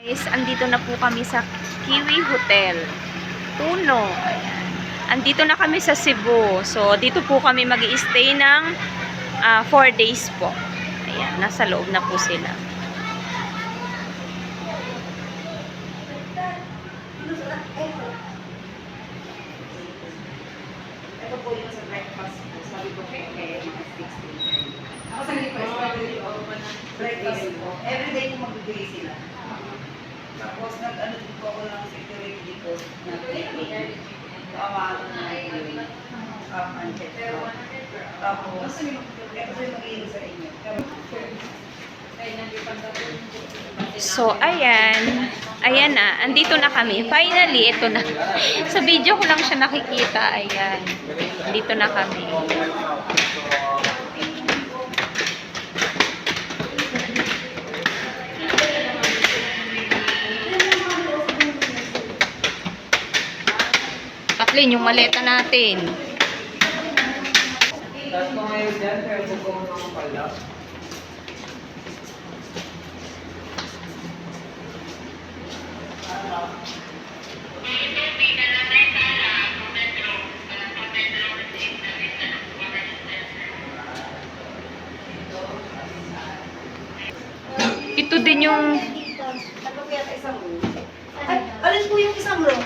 Guys, andito na po kami sa Kiwi Hotel. Puno. Ayan. Andito na kami sa Cebu. So, dito po kami mag-i-stay ng 4 days po. Ayan, nasa loob na po sila. Ito po yung sa breakfast po. Sabi ko kay mga 16. Ako sa breakfast po. Everyday po magbibigay sila. Tapos nag-ano din po ako ng security dito. Nag-awalo na tapos, ito po yung mag-iino sa inyo. So, ayan. Ayan na. Andito na kami. Finally, ito na. Sa video ko lang siya nakikita. Ayan. Andito na kami. Kathleen, yung maleta natin. Tapos ko ngayon dyan, pero bugong naman pala. Ito din yung... Alin po yung isang room?